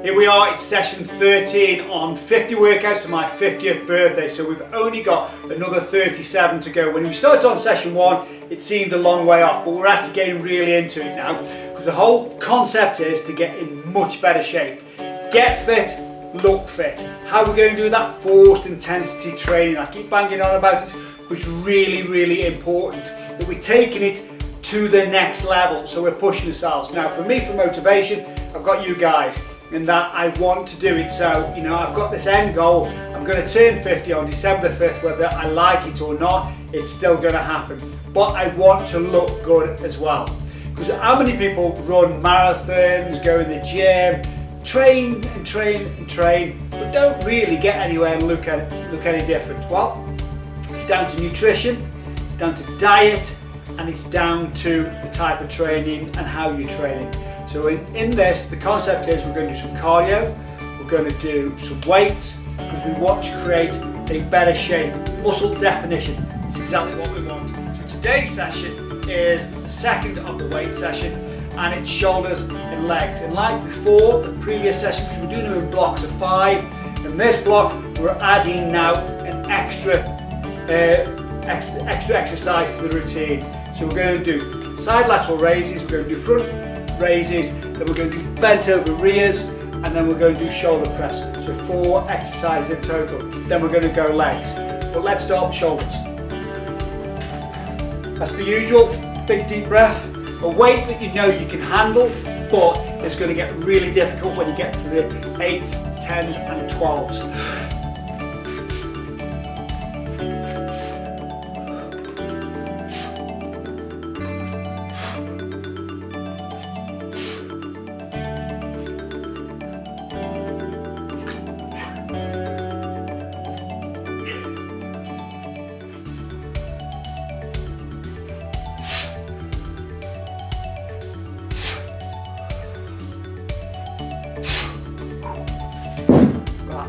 Here we are, it's session 13 on 50 workouts to my 50th birthday, so we've only got another 37 to go. When we started on session 1, it seemed a long way off, but we're actually getting really into it now, because the whole concept is to get in much better shape. Get fit, look fit. How are we going to do that? Forced intensity training. I keep banging on about it, but it's really, really important that we're taking it to the next level, so we're pushing ourselves. Now for me, for motivation, I've got you guys, and that I want to do it. So, you know, I've got this end goal. I'm going to turn 50 on December the 5th, whether I like it or not, it's still going to happen. But I want to look good as well. Because how many people run marathons, go in the gym, train and train and train, but don't really get anywhere and look any different? Well, it's down to nutrition, it's down to diet, and it's down to the type of training and how you're training. So in this, the concept is we're going to do some cardio, we're going to do some weights, because we want to create a better shape, muscle definition. It's exactly what we want. So today's session is the second of the weight session, and it's shoulders and legs. And like before, the previous session, because we're doing them in blocks of 5, in this block we're adding now an extra exercise to the routine. So we're going to do side lateral raises, we're going to do front raises, then we're going to do bent over rears, and then we're going to do shoulder press. So 4 exercises in total. Then we're going to go legs. But let's start with shoulders. As per usual, big deep breath. A weight that you know you can handle, but it's going to get really difficult when you get to the 8s, 10s and 12s.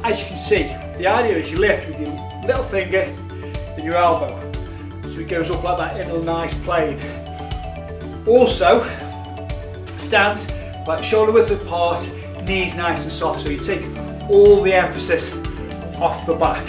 As you can see, the idea is you lift with your little finger and your elbow. So it goes up like that in a nice plane. Also, stance, like shoulder width apart, knees nice and soft, so you take all the emphasis off the back.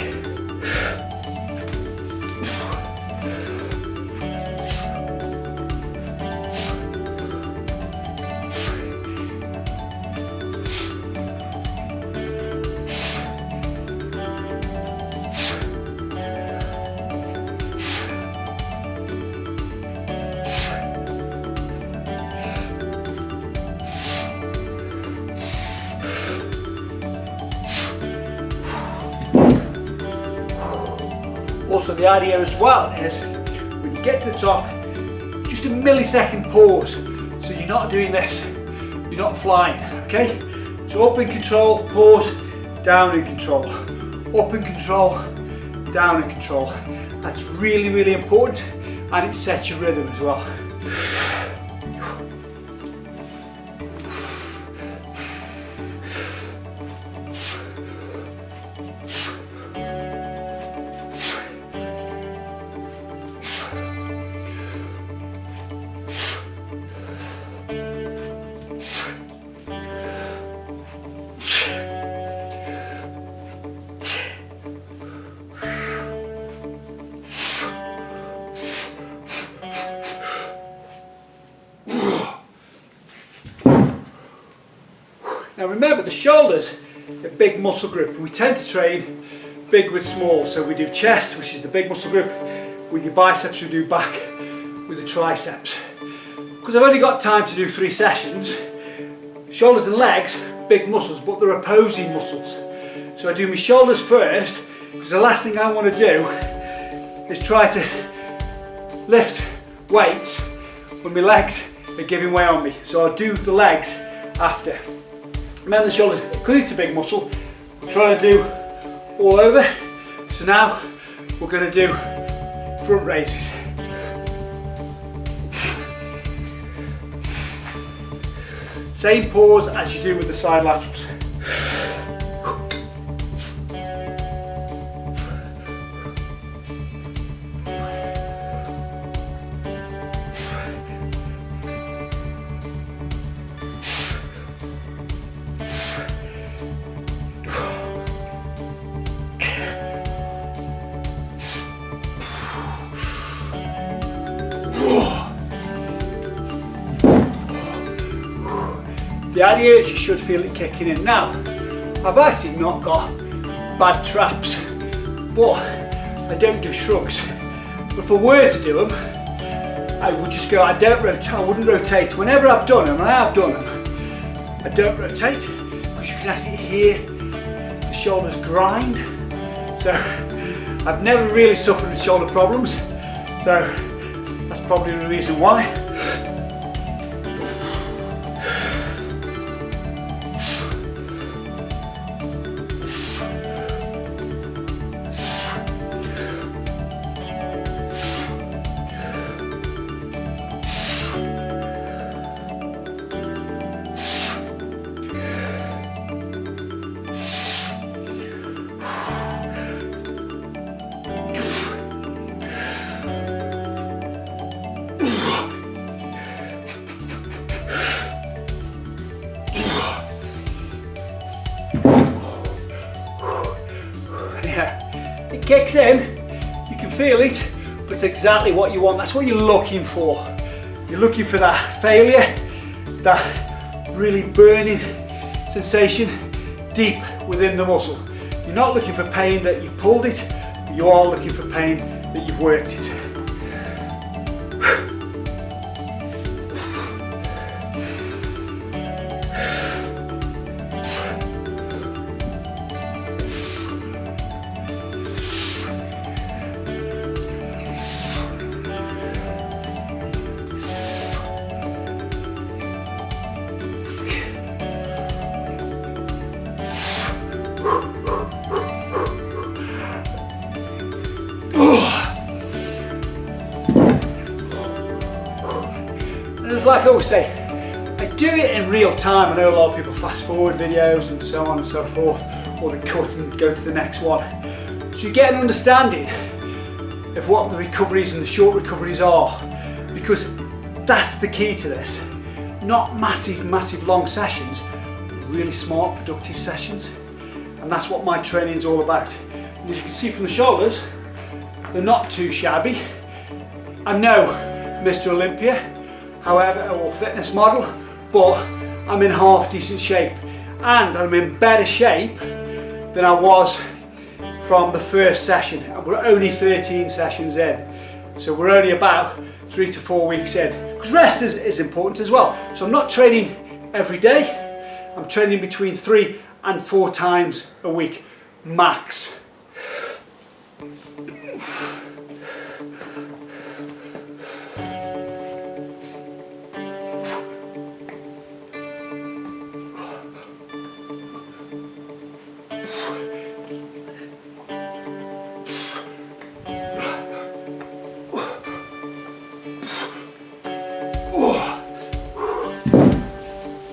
Also, the idea as well is when you get to the top, just a millisecond pause. So you're not doing this, you're not flying, okay? So up in control, pause, down in control, up in control, down in control. That's really, really important, and it sets your rhythm as well. Now remember, the shoulders are a big muscle group, and we tend to train big with small. So we do chest, which is the big muscle group. With your biceps, we do back with the triceps. Because I've only got time to do 3 sessions, shoulders and legs, big muscles, but they're opposing muscles. So I do my shoulders first, because the last thing I want to do is try to lift weights when my legs are giving way on me. So I'll do the legs after. Remember, the shoulders, because it's a big muscle, we're trying to do all over. So now we're going to do front raises. Same pause as you do with the side laterals. The idea is you should feel it kicking in. Now, I've actually not got bad traps, but I don't do shrugs. But if I were to do them, I would just go, I wouldn't rotate. Whenever I've done them, and I have done them, I don't rotate, because you can actually hear the shoulders grind. So I've never really suffered with shoulder problems, so that's probably the reason why. It kicks in, you can feel it, but it's exactly what you want. That's what you're looking for. You're looking for that failure, that really burning sensation deep within the muscle. You're not looking for pain that you've pulled it, but you are looking for pain that you've worked it. And it's like I always say, I do it in real time. I know a lot of people fast forward videos and so on and so forth, or they cut and go to the next one. So you get an understanding of what the recoveries and the short recoveries are, because that's the key to this. Not massive long sessions, but really smart, productive sessions. And that's what my training is all about. And as you can see from the shoulders, they're not too shabby. I know Mr. Olympia, however, or fitness model, but I'm in half decent shape, and I'm in better shape than I was from the first session, and we're only 13 sessions in, so we're only about 3 to 4 weeks in, because rest is important as well. So I'm not training every day, I'm training between 3 and 4 times a week max.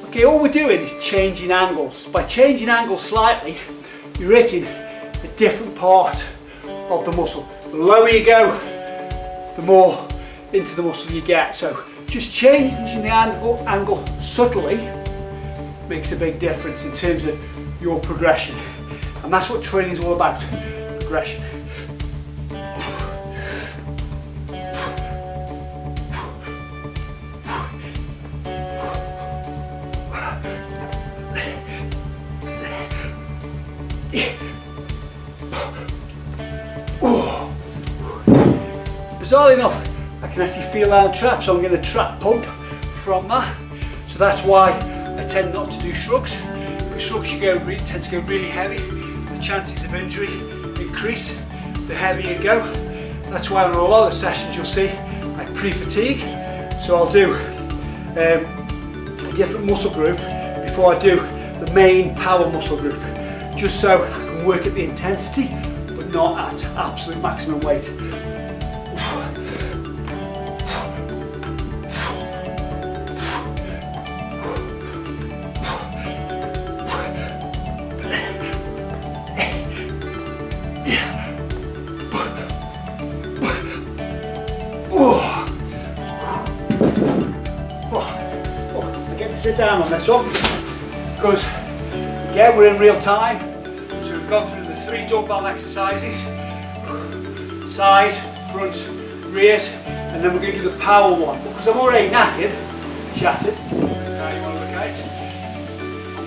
Okay, all we're doing is changing angles. By changing angles slightly, you're hitting a different part of the muscle. The lower you go, the more into the muscle you get. So just changing the angle subtly makes a big difference in terms of your progression. And that's what training is all about, progression. Bizarrely enough, I can actually feel down traps, so I'm getting a trap pump from that. So that's why I tend not to do shrugs, because shrugs tend to go really heavy. The chances of injury increase the heavier you go. That's why in a lot of sessions you'll see I pre-fatigue. So I'll do a different muscle group before I do the main power muscle group, just so I can work at the intensity but not at absolute maximum weight. Sit down on this one, because again we're in real time, so we've gone through the 3 dumbbell exercises, sides, fronts, rears, and then we're going to do the power one. Because I'm already knackered, shattered, now you want to look at it,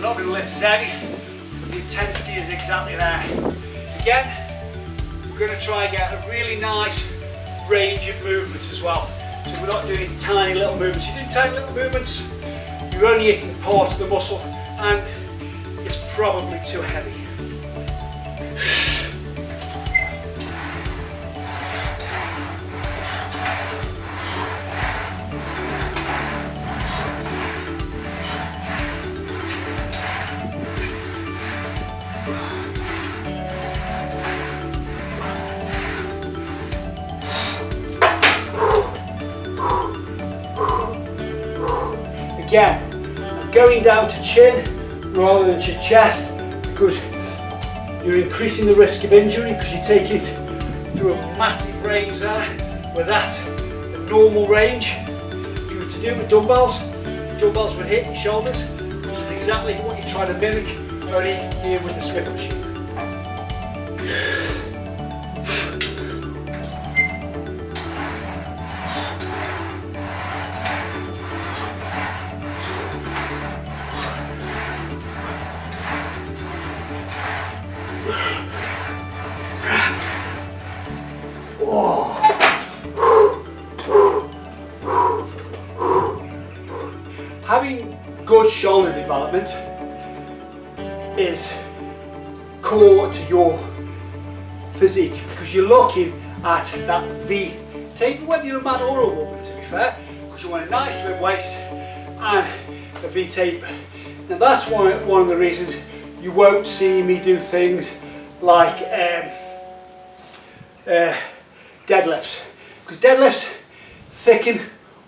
not going to lift as heavy, but the intensity is exactly there. Again, we're going to try and get a really nice range of movements as well. So we're not doing tiny little movements. You're doing tiny little movements, you're only hitting parts of the muscle and it's probably too heavy. Again, I'm going down to chin rather than to chest because you're increasing the risk of injury because you take it through a massive range there, where that's a normal range. If you were to do it with dumbbells, dumbbells would hit your shoulders. This is exactly what you're trying to mimic, only here with the Smith machine. Having good shoulder development is core to your physique because you're looking at that V taper, whether you're a man or a woman to be fair, because you want a nice slim waist and a V taper. Now that's one of the reasons you won't see me do things like deadlifts, because deadlifts thicken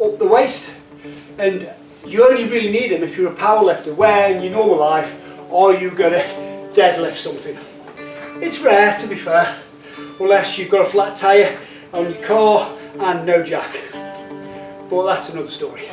up the waist and you only really need them if you're a power lifter. Where in your normal life are you going to deadlift something? It's rare to be fair, unless you've got a flat tyre on your car and no jack, but that's another story.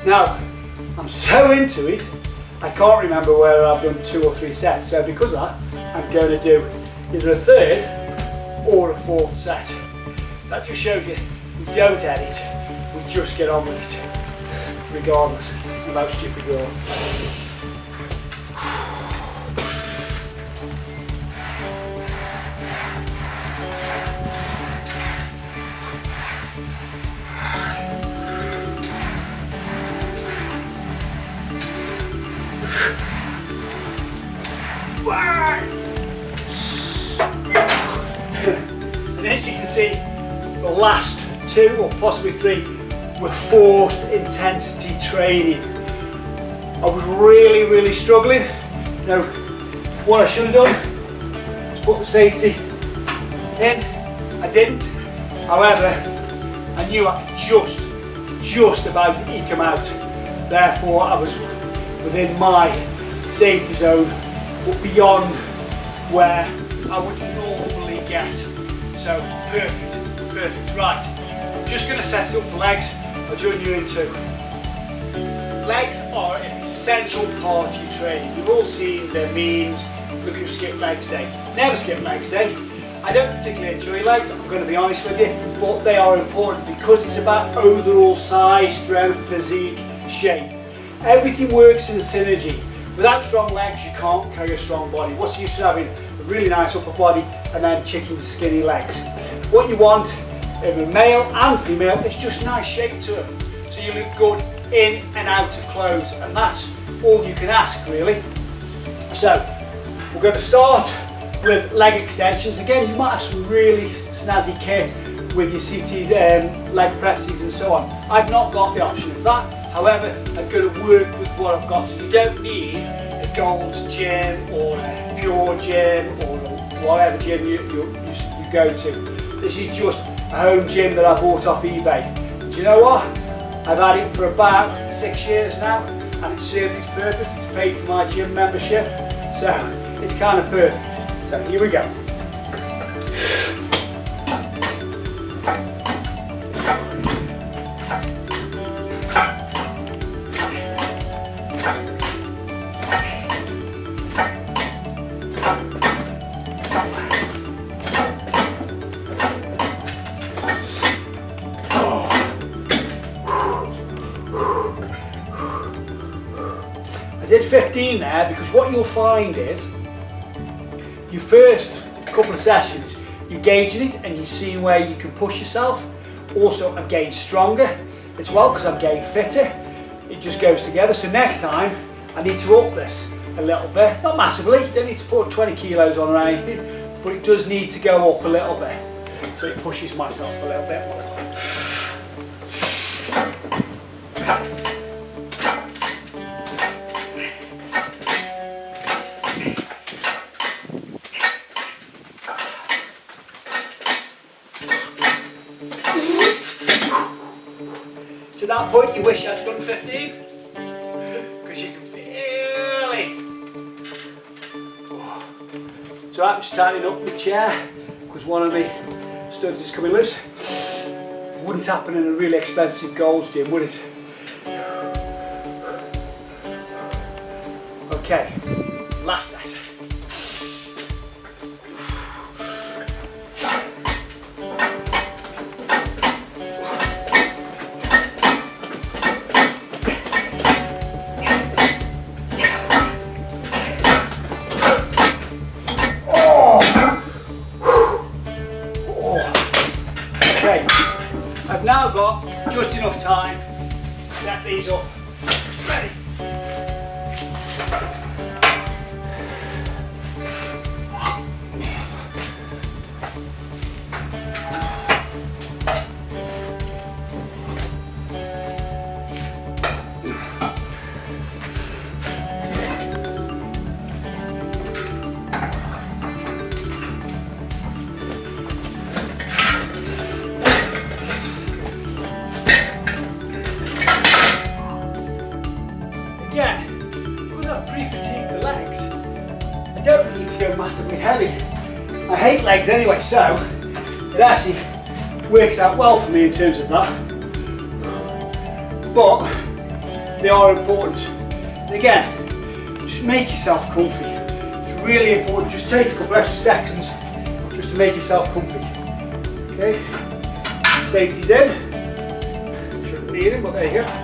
Now, I'm so into it, I can't remember whether I've done 2 or 3 sets, so because of that, I'm going to do either a 3rd or a 4th set. That just shows you we don't edit, we just get on with it, regardless of how stupid we are. And as you can see, the last 2 or possibly 3 were forced intensity training. I was really struggling. Now, what I should have done is put the safety in. I didn't. However, I knew I could just about eke them out. Therefore, I was within my safety zone, but beyond where I would normally get. So perfect. Right, I'm just going to set it up for legs. I'll join you in 2. Legs are an essential part of your training. You've all seen the memes, look who skipped legs day. Never skip legs day. I don't particularly enjoy legs, I'm going to be honest with you, but they are important because it's about overall size, strength, physique, shape. Everything works in synergy. Without strong legs, you can't carry a strong body. What's the use of having a really nice upper body and then chicken skinny legs? What you want in a male and female is just nice shape to them. So you look good in and out of clothes, and that's all you can ask really. So we're going to start with leg extensions. Again, you might have some really snazzy kit with your seated leg presses and so on. I've not got the option of that. However, I'm going to work with what I've got. So you don't need a Gold's gym or a Pure gym or whatever gym you go to. This is just a home gym that I bought off eBay. Do you know what? I've had it for about 6 years now and it served its purpose. It's paid for my gym membership. So it's kind of perfect. So here we go. 15 there because what you'll find is your first couple of sessions you're gauging it and you're seeing where you can push yourself. Also, I'm getting stronger as well because I'm getting fitter. It just goes together. So next time I need to up this a little bit, not massively, you don't need to put 20 kilos on or anything, but it does need to go up a little bit so it pushes myself a little bit more. To that point you wish I'd done 15 because you can feel it. So I'm just tightening up my chair because one of my studs is coming loose. Wouldn't happen in a really expensive Gold's gym, would it? Okay, last set. Okay, I've now got just enough time to set these up. Ready? Again, because I've pre-fatigued the legs, I don't need to go massively heavy. I hate legs anyway, so it actually works out well for me in terms of that. But they are important. And again, just make yourself comfy. It's really important. Just take a couple extra seconds just to make yourself comfy. Okay, safety's in. Shouldn't need it, but there you go.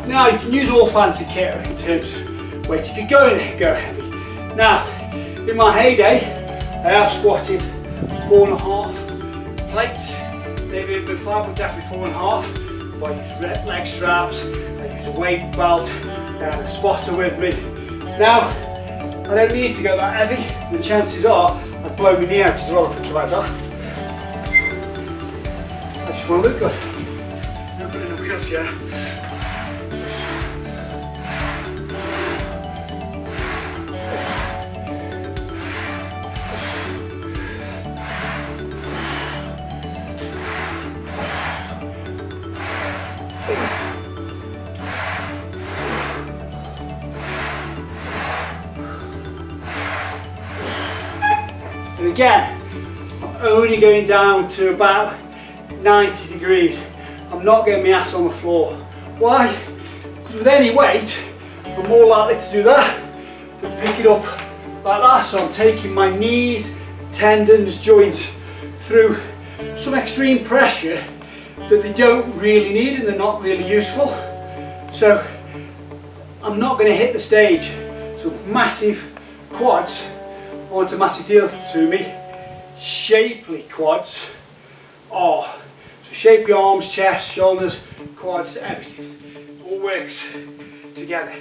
Now you can use all fancy kit in terms of weight if you're going to go heavy. Now, in my heyday, I have squatted 4.5 plates. Maybe a bit 5, but definitely 4.5. But I use leg straps, I use a weight belt, I have a spotter with me. Now, I don't need to go that heavy. The chances are I'd blow my knee out as well if I tried that. I just want to look good. I'm in a wheelchair. And again, I'm only going down to about 90 degrees. I'm not getting my ass on the floor. Why? Because with any weight, I'm more likely to do that than pick it up like that. So I'm taking my knees, tendons, joints through some extreme pressure that they don't really need and they're not really useful. So I'm not going to hit the stage. So massive quads aren't a massive deal to me. Shapely quads are. So shape your arms, chest, shoulders, quads, everything. All works together.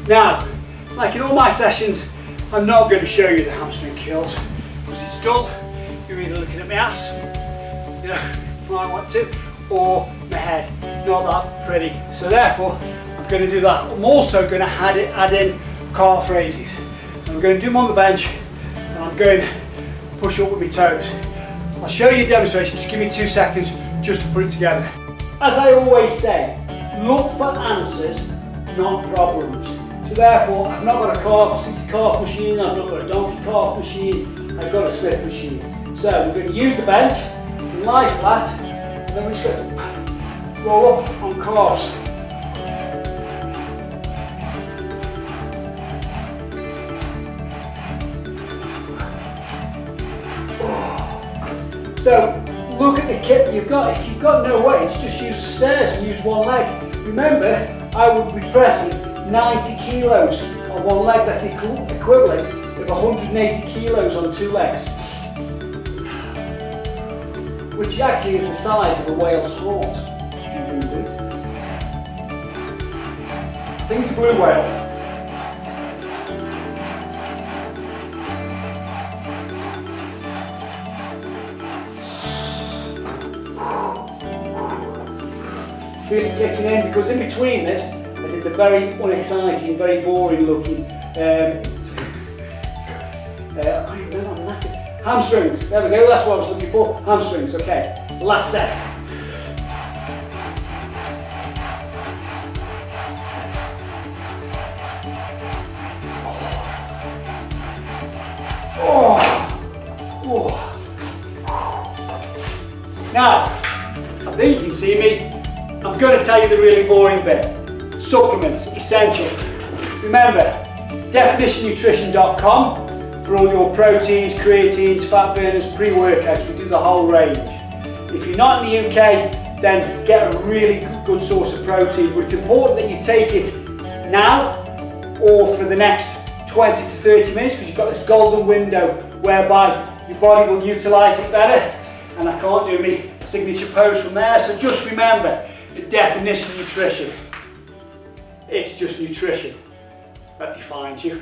Now, like in all my sessions, I'm not going to show you the hamstring curls because it's dull. You're either looking at my ass, you know, if I want to, or my head. Not that pretty. So therefore, I'm going to do that. I'm also going to add in calf raises. I'm going to do them on the bench, and I'm going to push up with my toes. I'll show you a demonstration. Just give me 2 seconds just to put it together. As I always say, look for answers, not problems. So therefore, I've not got a city calf machine, I've not got a donkey calf machine, I've got a Smith machine. So we're going to use the bench, lie flat, and then we're just going to roll up on calves. So look at the kit that you've got. If you've got no weights, just use stairs and use one leg. Remember, I would be pressing 90 kilos on one leg. That's the equivalent of 180 kilos on 2 legs. Which actually is the size of a whale's heart, if you Google it. I think it's a blue whale. Feel it kicking in, because in between this, I did the very unexciting, very boring looking, I can't even remember, I'm knackered. Hamstrings, there we go, that's what I was looking for, hamstrings, okay. Last set. Now, I think you can see me. I'm going to tell you the really boring bit. Supplements, essential. Remember, definitionnutrition.com for all your proteins, creatines, fat burners, pre-workouts. We do the whole range. If you're not in the UK, then get a really good source of protein. But it's important that you take it now or for the next 20 to 30 minutes, because you've got this golden window whereby your body will utilise it better. And I can't do my signature pose from there, so just remember, the definition of nutrition. It's just nutrition that defines you.